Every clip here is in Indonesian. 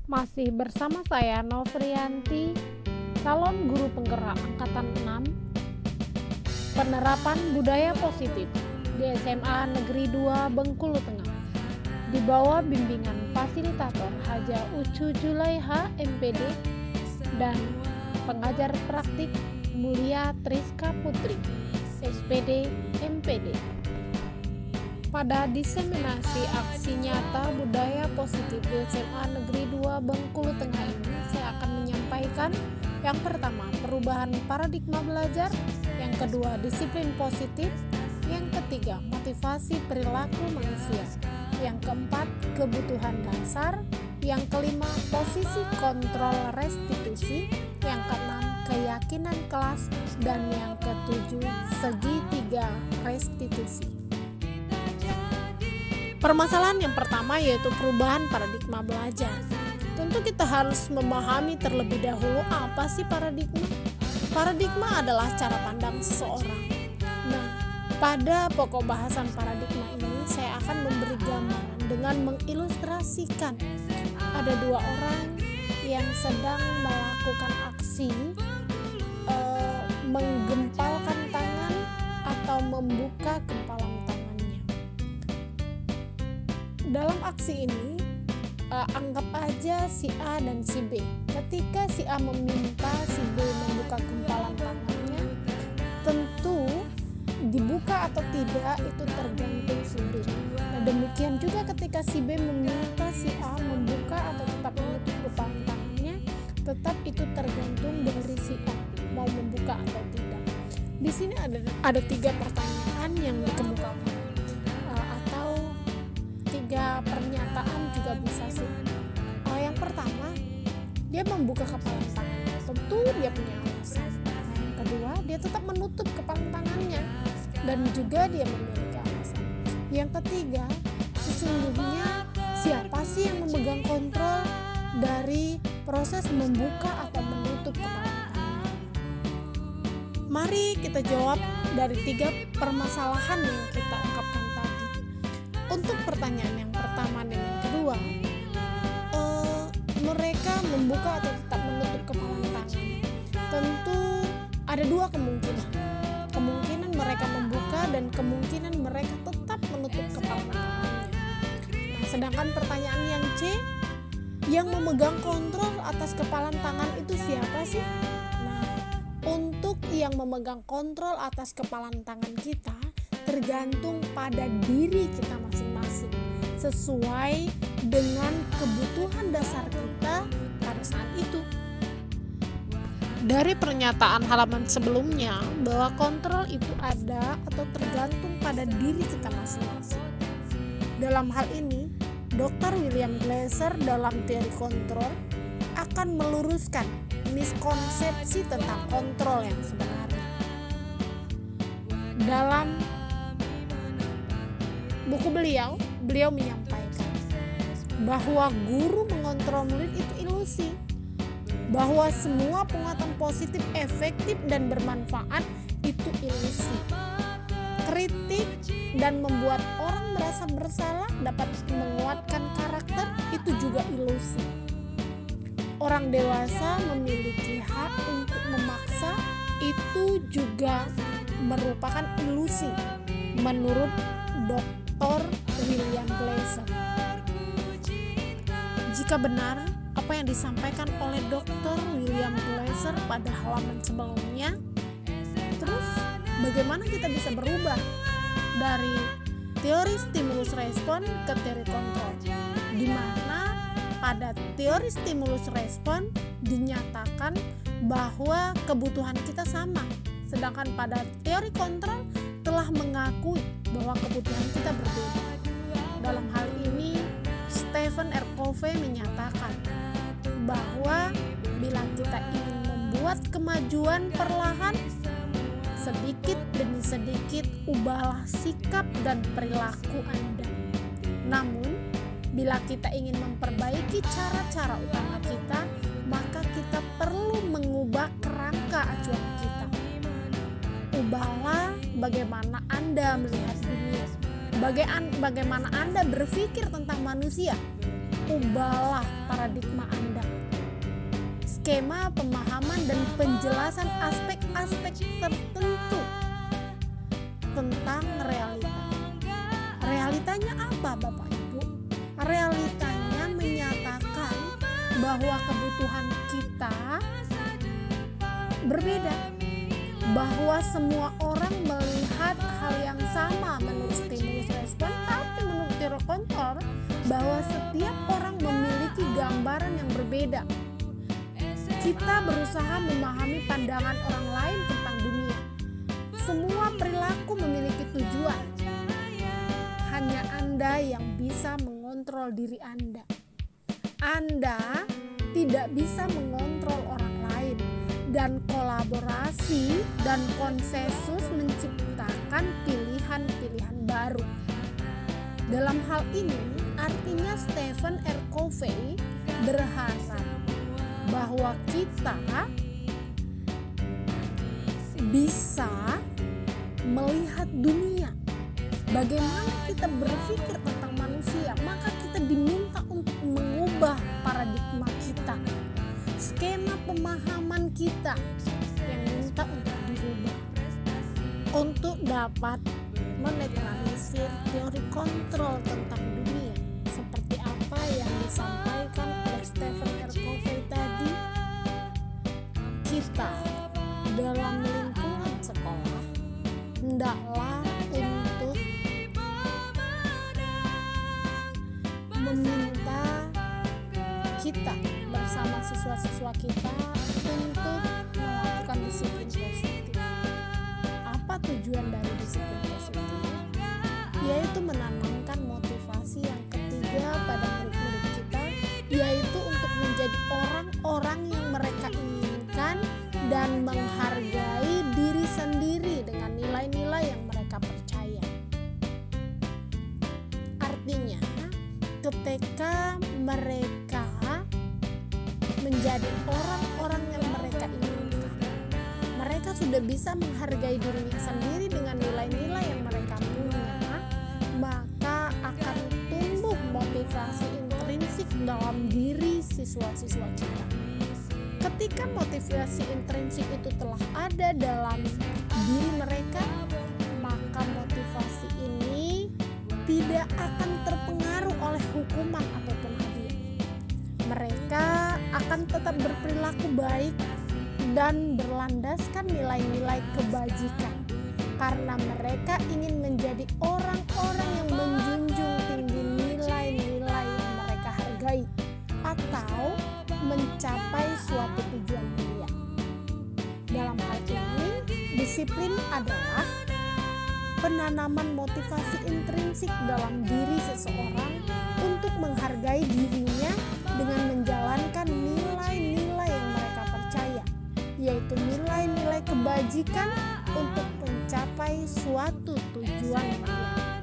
Masih bersama saya Novrianti, calon guru penggerak angkatan 6, penerapan budaya positif di SMA Negeri 2 Bengkulu Tengah, di bawah bimbingan fasilitator Haja Ucu Julaiha MPD dan pengajar praktik Mulia Triska Putri SPD MPD. Pada diseminasi aksi nyata budaya positif di SMA Negeri 2 Bengkulu Tengah ini, saya akan menyampaikan yang pertama, perubahan paradigma belajar, yang kedua, disiplin positif, yang ketiga, motivasi perilaku manusia, yang keempat, kebutuhan dasar, yang kelima, posisi kontrol restitusi, yang keenam, keyakinan kelas, dan yang ketujuh, segitiga restitusi. Permasalahan yang pertama yaitu perubahan paradigma belajar. Tentu kita harus memahami terlebih dahulu apa sih paradigma. Paradigma adalah cara pandang seseorang. Nah, pada pokok bahasan paradigma ini saya akan memberi gambaran dengan mengilustrasikan ada dua orang yang sedang melakukan aksi menggempalkan tangan atau membuka kempalan tangannya. Dalam aksi ini, anggap aja si A dan si B. Ketika si A meminta si B membuka kempalan tangannya, tentu dibuka atau tidak itu tergantung si B. Nah, demikian juga ketika si B meminta si A membuka atau tetap menutup kempalan tangannya, tetap itu tergantung dari si A mau membuka atau tidak. Di sini ada tiga pertanyaan yang dikemukakan. Tiga pernyataan juga bisa sih. Yang pertama, dia membuka kepalan tangannya, tentu dia punya alasan. Yang kedua, dia tetap menutup kepalan tangannya dan juga dia memiliki alasan. Yang ketiga, sesungguhnya siapa sih yang memegang kontrol dari proses membuka atau menutup kepalan tangan? Mari kita jawab dari tiga permasalahan yang kita ungkapkan tadi. Untuk pertanyaan yang pertama dan yang kedua, mereka membuka atau tetap menutup kepalan tangan. Tentu ada dua kemungkinan. Kemungkinan mereka membuka dan kemungkinan mereka tetap menutup kepalan tangannya. Nah, sedangkan pertanyaan yang C, yang memegang kontrol atas kepalan tangan itu siapa sih? Nah, untuk yang memegang kontrol atas kepalan tangan kita tergantung pada diri kita masing-masing sesuai dengan kebutuhan dasar kita pada saat itu. Dari pernyataan halaman sebelumnya bahwa kontrol itu ada atau tergantung pada diri kita masing-masing. Dalam hal ini, Dr. William Glasser dalam teori kontrol akan meluruskan miskonsepsi tentang kontrol yang sebenarnya. Dalam buku beliau menyampaikan bahwa guru mengontrol murid itu ilusi, bahwa semua penguatan positif efektif dan bermanfaat itu ilusi. Kritik dan membuat orang merasa bersalah dapat menguatkan karakter itu juga ilusi. Orang dewasa memiliki hak untuk memaksa itu juga merupakan ilusi menurut Dr. William Glasser. Jika benar apa yang disampaikan oleh Dr. William Glasser pada halaman sebelumnya, terus bagaimana kita bisa berubah dari teori stimulus respon ke teori kontrol, di mana pada teori stimulus respon dinyatakan bahwa kebutuhan kita sama, sedangkan pada teori kontrol telah mengakui bahwa kebutuhan kita berbeda. Dalam hal ini, Stephen R. Covey menyatakan bahwa bila kita ingin membuat kemajuan perlahan, sedikit demi sedikit ubahlah sikap dan perilaku Anda. Namun, bila kita ingin memperbaiki cara-cara utama kita, maka kita perlu mengubah kerangka acuan kita. Ubahlah bagaimana Anda melihat dunia, bagaimana Anda berpikir tentang manusia. Ubahlah paradigma paradigma Anda. Skema pemahaman dan penjelasan aspek-aspek tertentu tentang realita. Realitanya apa Bapak Ibu? Realitanya menyatakan bahwa kebutuhan kita berbeda, bahwa semua orang melihat hal yang sama menurut stimulus respon, tapi menurut teori kontor bahwa setiap orang memiliki gambaran yang berbeda. Kita berusaha memahami pandangan orang lain tentang dunia. Semua perilaku memiliki tujuan. Hanya Anda yang bisa mengontrol diri Anda. Anda tidak bisa mengontrol orang lain, dan kolaborasi dan konsensus menciptakan pilihan-pilihan baru. Dalam hal ini, artinya Stephen R. Covey berharap bahwa kita bisa melihat dunia. Bagaimana kita berpikir tentang manusia, maka kita diminta untuk mengubah paradigma kita, skema pemahaman kita yang minta untuk dirubah untuk dapat menetralisir teori kontrol tentang dunia seperti apa yang disampaikan oleh Stephen R. Covey tadi. Kita dalam lingkungan sekolah hendaklah untuk meminta kita bersama siswa-siswa kita untuk melakukan disiplin positif. Apa tujuan dari disiplin positif? Yaitu menanamkan motivasi yang ketiga pada murid-murid kita, yaitu untuk menjadi orang-orang yang mereka inginkan dan menghargai diri sendiri dengan nilai-nilai yang mereka percaya. Artinya, ketika mereka menjadi orang-orang yang mereka inginkan, mereka sudah bisa menghargai dirinya sendiri dengan nilai-nilai yang mereka punya, maka akan tumbuh motivasi intrinsik dalam diri siswa-siswa kita. Ketika motivasi intrinsik itu telah ada dalam diri mereka, maka motivasi ini tidak akan terpengaruh oleh hukuman ataupun hadiah. Mereka akan tetap berperilaku baik dan berlandaskan nilai-nilai kebajikan, karena mereka ingin menjadi orang-orang yang menjunjung tinggi nilai-nilai yang mereka hargai atau mencapai suatu tujuan mulia. Dalam hal ini, disiplin adalah penanaman motivasi intrinsik dalam diri seseorang untuk menghargai dirinya dengan menjalankan nilai-nilai yang mereka percaya, yaitu nilai-nilai kebajikan untuk mencapai suatu tujuan mulia.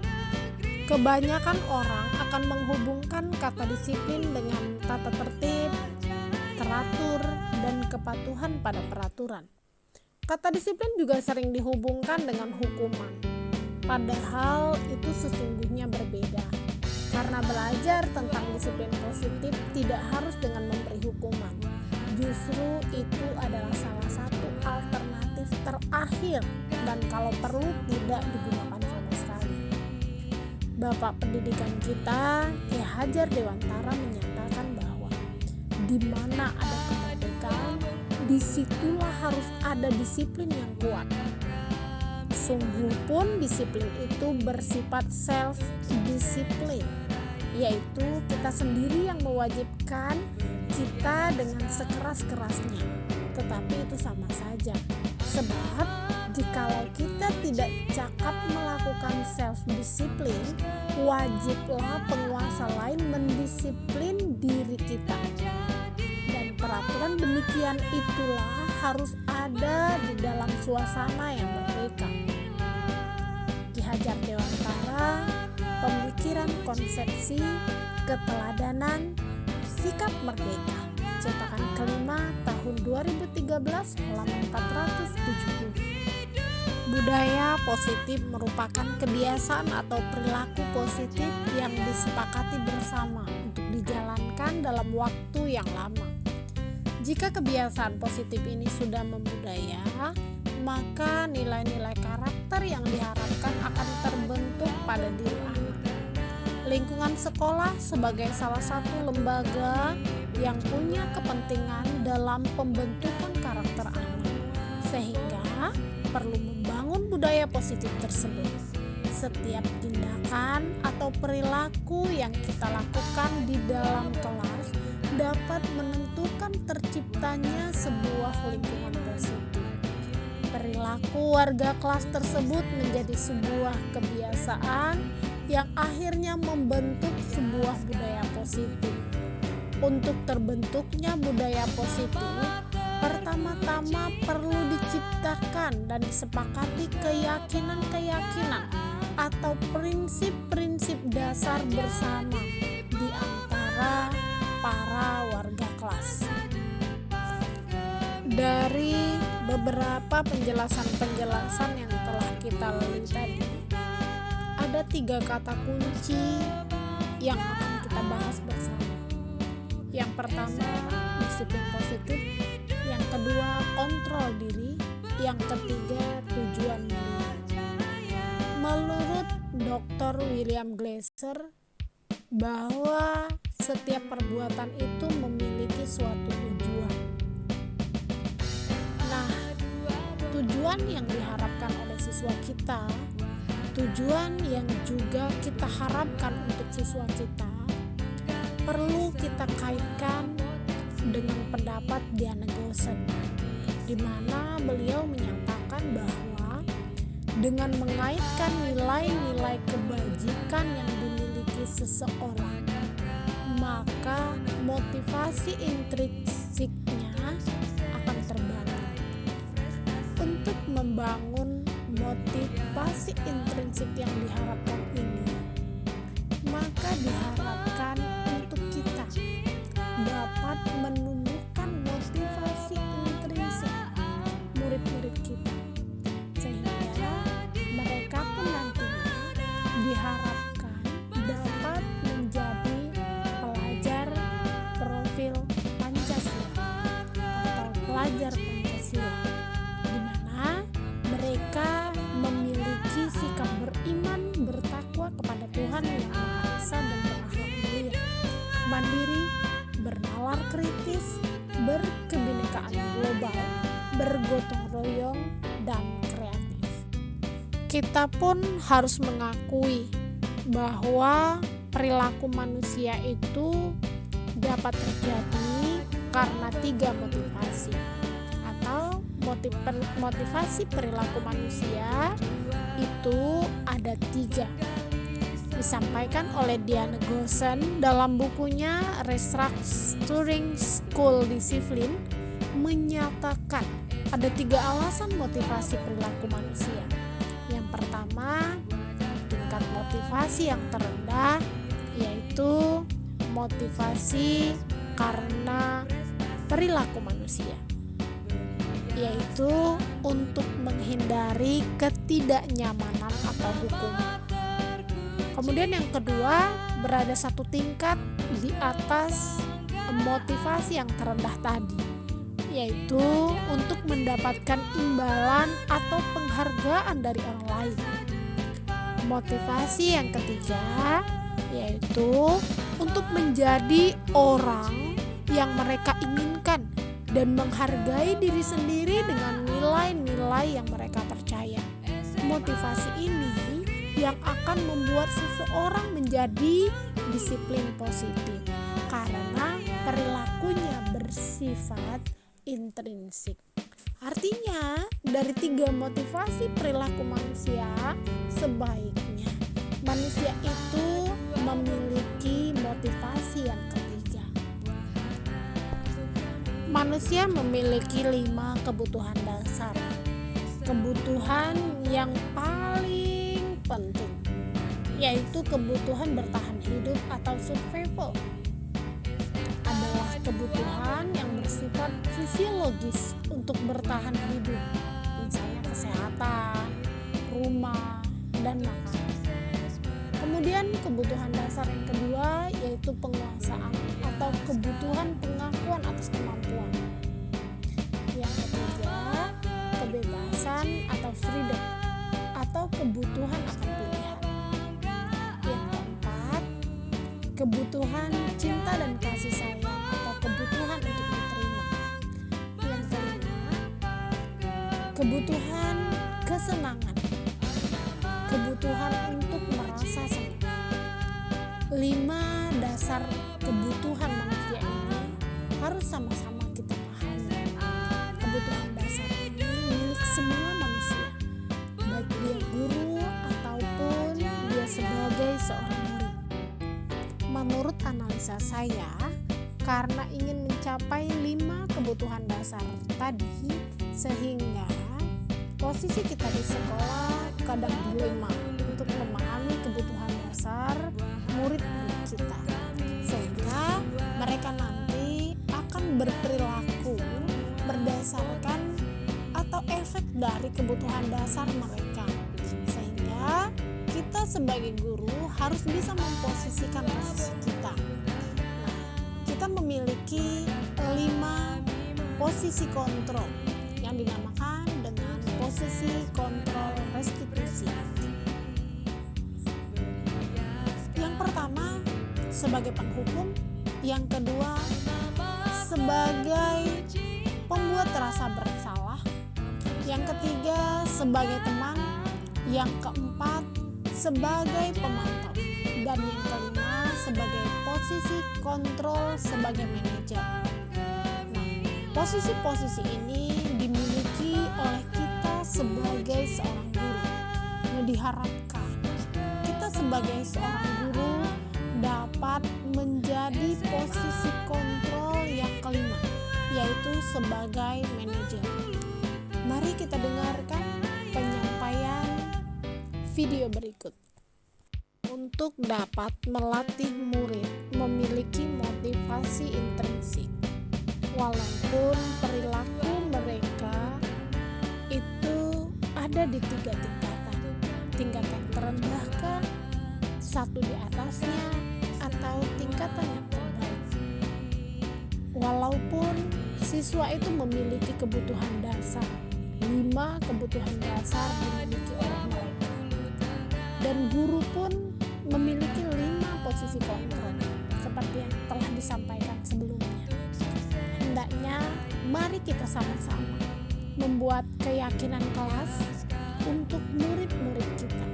Kebanyakan orang akan menghubungkan kata disiplin dengan tata tertib, teratur, dan kepatuhan pada peraturan. Kata disiplin juga sering dihubungkan dengan hukuman, padahal itu sesungguhnya berbeda. Karena belajar tentang disiplin positif tidak harus dengan memberi hukuman. Justru itu adalah salah satu alternatif terakhir dan kalau perlu tidak digunakan sama sekali. Bapak pendidikan kita, Ki Hajar Dewantara, menyatakan bahwa di mana ada kemerdekaan, disitulah harus ada disiplin yang kuat. Sungguh pun disiplin itu bersifat self-disiplin, yaitu kita sendiri yang mewajibkan kita dengan sekeras-kerasnya. Tetapi itu sama saja, sebab jikalau kita tidak cakap melakukan self-disiplin, wajiblah penguasa lain mendisiplin diri kita. Dan peraturan demikian itulah harus ada di dalam suasana yang merdeka. Ki Hajar Dewantara, Pemikiran Konsepsi Keteladanan Sikap Merdeka, cetakan kelima tahun 2013 halaman 470. Budaya positif merupakan kebiasaan atau perilaku positif yang disepakati bersama untuk dijalankan dilaksanakan dalam waktu yang lama. Jika kebiasaan positif ini sudah membudaya, maka nilai-nilai karakter yang diharapkan akan terbentuk pada diri anak. Lingkungan sekolah sebagai salah satu lembaga yang punya kepentingan dalam pembentukan karakter anak, sehingga perlu membangun budaya positif tersebut. Setiap tindakan atau perilaku yang kita lakukan di dalam kelas dapat menentukan terciptanya sebuah lingkungan positif. Perilaku warga kelas tersebut menjadi sebuah kebiasaan yang akhirnya membentuk sebuah budaya positif. Untuk terbentuknya budaya positif, pertama-tama perlu diciptakan dan disepakati keyakinan-keyakinan atau prinsip-prinsip dasar bersama di antara para warga kelas. Dari beberapa penjelasan-penjelasan yang telah kita lalui tadi, ada 3 kata kunci yang akan kita bahas bersama. Yang pertama, disiplin positif. Yang kedua, kontrol diri. Yang ketiga, tujuan mulia. Menurut Dr. William Glasser, bahwa setiap perbuatan itu memiliki suatu tujuan. Nah, tujuan yang diharapkan oleh siswa kita, tujuan yang juga kita harapkan untuk siswa kita, perlu kita kaitkan dengan pendapat Diana Gosen, di mana beliau menyatakan bahwa dengan mengaitkan nilai-nilai kebajikan yang dimiliki seseorang, maka motivasi intrinsiknya akan terbangun. Untuk membangun motivasi intrinsik yang diharapkan ini, maka diharapkan untuk kita dapat menumbuhkan motivasi intrinsik murid-murid kita, sehingga mereka pun nantinya diharapkan dapat menjadi pelajar profil Pancasila atau pelajar Pancasila, di mana mereka memiliki sikap beriman, bertakwa kepada Tuhan Yang Maha Esa dan berakhlak mulia, mandiri, bernalar kritis, berkebinekaan global, bergotong royong, dan kreatif. Kita pun harus mengakui bahwa perilaku manusia itu dapat terjadi karena 3 motivasi atau motivasi perilaku manusia itu ada 3. Disampaikan oleh Diana Gosen dalam bukunya Restructuring School Discipline, menyatakan ada 3 alasan motivasi perilaku manusia. Yang pertama, tingkat motivasi yang terendah, yaitu motivasi karena perilaku manusia, yaitu untuk menghindari ketidaknyamanan atau hukuman. Kemudian yang kedua, berada 1 tingkat di atas motivasi yang terendah tadi, yaitu untuk mendapatkan imbalan atau penghargaan dari orang lain. Motivasi yang ketiga, yaitu untuk menjadi orang yang mereka inginkan dan menghargai diri sendiri dengan nilai-nilai yang mereka percaya. Motivasi ini yang akan membuat seseorang menjadi disiplin positif karena perilakunya bersifat intrinsik. Artinya, dari 3 motivasi perilaku manusia, sebaiknya manusia itu memiliki motivasi yang ketiga. Manusia memiliki 5 kebutuhan dasar. Kebutuhan yang paling penting, yaitu kebutuhan bertahan hidup atau survival, adalah kebutuhan yang bersifat fisiologis untuk bertahan hidup, misalnya kesehatan, rumah, dan makanan. Kemudian kebutuhan dasar yang kedua yaitu penguasaan atau kebutuhan pengakuan atas kemampuan. Yang ketiga, kebebasan atau freedom atau kebutuhan akan pilihan. Yang keempat, kebutuhan cinta dan kasih sayang atau kebutuhan untuk diterima. Yang kelima, kebutuhan kesenangan, kebutuhan untuk merasa senang. 5 dasar kebutuhan manusia ini harus sama-sama kita pahami. Kebutuhan dasar ini milik semua manusia, baik dia guru ataupun dia sebagai seorang murid. Menurut analisa saya, karena ingin mencapai 5 kebutuhan dasar tadi, sehingga posisi kita di sekolah kadang dilema untuk memahami kebutuhan dasar murid-murid kita, sehingga mereka nanti akan berperilaku berdasarkan atau efek dari kebutuhan dasar mereka, sehingga kita sebagai guru harus bisa memposisikan posisi kita. Nah, kita memiliki 5 posisi kontrol yang dinamakan dengan posisi kontrol restitusi. Yang pertama sebagai penghukum, yang kedua sebagai pembuat rasa bersalah, yang ketiga sebagai teman, yang keempat sebagai pemantau, dan yang kelima sebagai posisi kontrol sebagai manajer. Nah, posisi-posisi ini dimiliki oleh kita sebagai seorang guru. Nah, diharapkan kita sebagai seorang guru dapat menjadi posisi kontrol yang kelima, yaitu sebagai manajer. Mari kita dengarkan penyampaian video berikut. Untuk dapat melatih murid memiliki motivasi intrinsik, walaupun perilaku mereka itu ada di 3 tingkatan. Tingkatan terendahkah, satu di atasnya, atau tingkatan yang terbaik. Walaupun siswa itu memiliki kebutuhan dasar, 5 kebutuhan dasar dimiliki oleh mereka, dan guru pun memiliki 5 posisi kontrol seperti yang telah disampaikan sebelumnya. Hendaknya mari kita sama-sama membuat keyakinan kelas untuk murid-murid kita.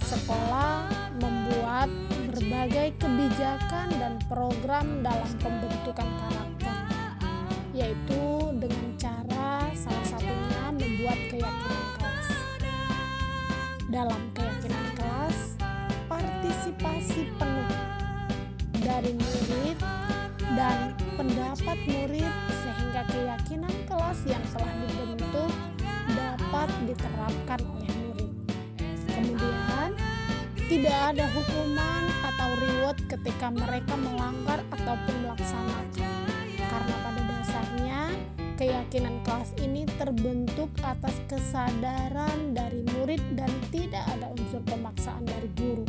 Sekolah membuat berbagai kebijakan dan program dalam pembentukan karakter, yaitu dengan cara salah satunya membuat keyakinan kelas. Dalam keyakinan kelas, partisipasi penuh dari murid dan pendapat murid sehingga keyakinan kelas yang telah dibentuk dapat diterapkan oleh murid. Kemudian, tidak ada hukuman atau reward ketika mereka melanggar ataupun melaksanakan, karena pada dasarnya keyakinan kelas ini terbentuk atas kesadaran dari murid dan tidak ada unsur pemaksaan dari guru.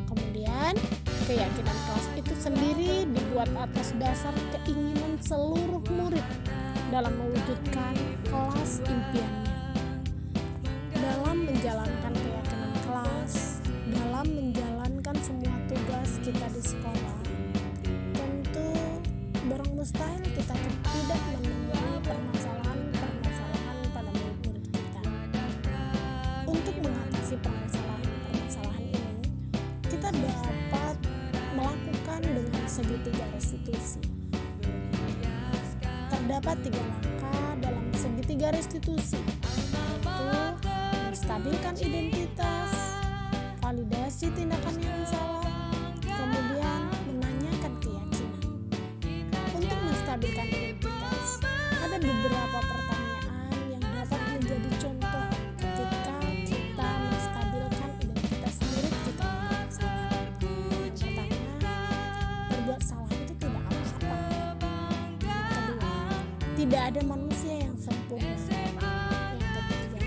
Kemudian, keyakinan kelas itu sendiri dibuat atas dasar keinginan seluruh murid dalam mewujudkan kelas impiannya. Dalam menjalankan keyakinan kelas, dalam menjalankan semua tugas kita di sekolah, tentu barang mustahil kita tidak menemui permasalahan-permasalahan pada murid-murid kita. Untuk mengatasi permasalahan-permasalahan ini, kita dapat melakukan dengan segitiga restitusi. Terdapat 3 langkah dalam segitiga restitusi, yaitu menstabilkan identitas, validasi tindakan yang salah, kemudian menanyakan keyakinan. Untuk menstabilkan identitas, ada beberapa pertanyaan yang dapat menjadi contoh ketika kita menstabilkan identitas murid kita yang berbuat salah. Yang pertama, berbuat salah itu tidak apa-apa. Yang kedua, tidak ada manusia yang sempurna. Yang ketiga,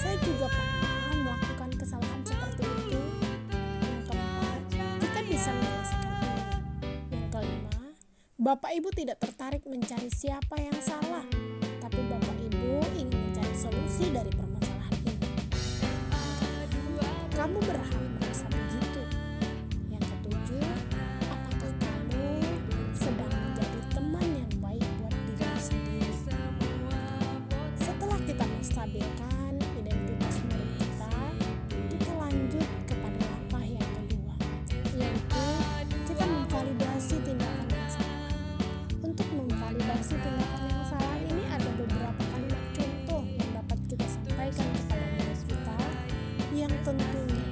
saya juga pernah melakukan kesalahan seperti itu Bapak Ibu tidak tertarik mencari siapa yang salah, tapi Bapak Ibu ingin mencari solusi dari permasalahan ini. Kamu berhak merasa begitu. Yang ketujuh, apakah kamu sedang menjadi teman yang baik buat diri sendiri? Setelah kita menstabilkan identitas murid kita lanjut kepada langkah yang kedua, yaitu kita memvalidasi tindakan yang salah. Untuk memvalidasi tindakan yang salah ini ada beberapa kalimat contoh yang dapat kita sampaikan kepada murid kita yang tentunya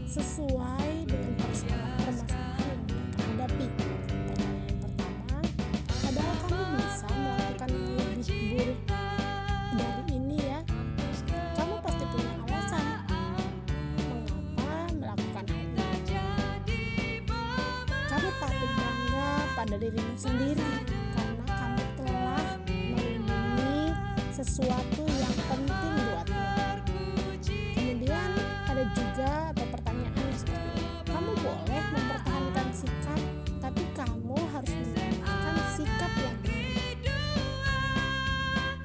sesuai dengan permasalahan yang mereka hadapi. Pertanyaan pertama adalah, kamu bisa melakukan yang lebih buruk dari ini ya? Kamu pasti punya alasan mengapa melakukan hal ini. Kamu patut bangga pada dirimu sendiri karena kamu telah melindungi sesuatu yang penting buatmu. Kemudian ada juga atau pertanyaannya seperti ini, kamu boleh mempertahankan sikap, tapi kamu harus menggunakan sikap yang benar.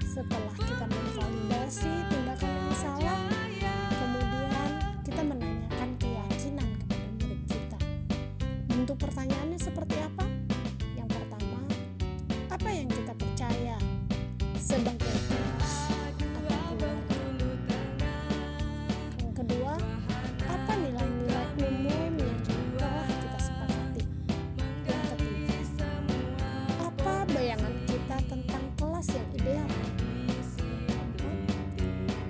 Setelah kita memvalidasi tindakan yang salah, kemudian kita menanyakan keyakinan kepada murid kita. Bentuk pertanyaannya seperti apa? Yang pertama, apa yang kita percaya sebagai kelas atau keluarga? Yang kedua, apa nilai-nilai umum yang telah kita sepakati? Yang ketiga, apa bayangan kita tentang kelas yang ideal? Yang keempat,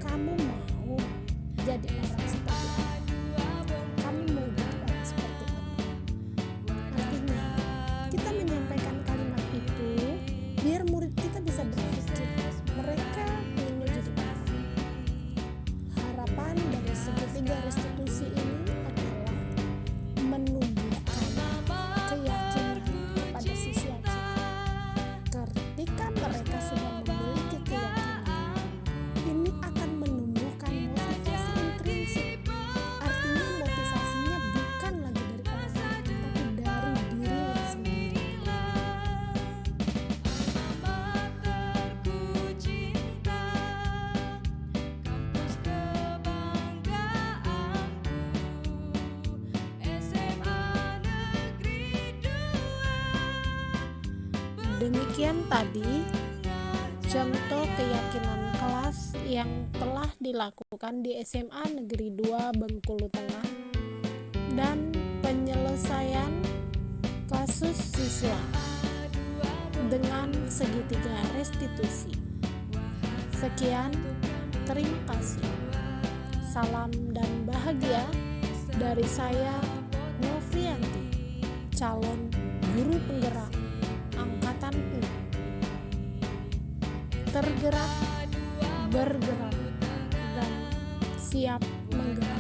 kamu mau jadi orang seperti apa? Kamu mau jadi orang seperti apa? Artinya, kita menyampaikan kalimat itu biar murid kita bisa berpikir mereka ingin jadi apa. Harapan dari segitiga restitusi ini adalah menumbuhkan keyakinan kepada siswa kita. Ketika mereka sudah memiliki keyakinan, ini akan menumbuhkan motivasi intrinsik. Artinya motivasinya bukan lagi dari orang lain, tapi dari dirinya sendiri. Demikian tadi contoh keyakinan kelas yang telah dilakukan di SMA Negeri 2 Bengkulu Tengah dan penyelesaian kasus siswa dengan segitiga restitusi. Sekian, terima kasih. Salam dan bahagia dari saya, Novrianti, calon guru penggerak Angkatan 6. Tergerak, bergerak, dan siap menggerak.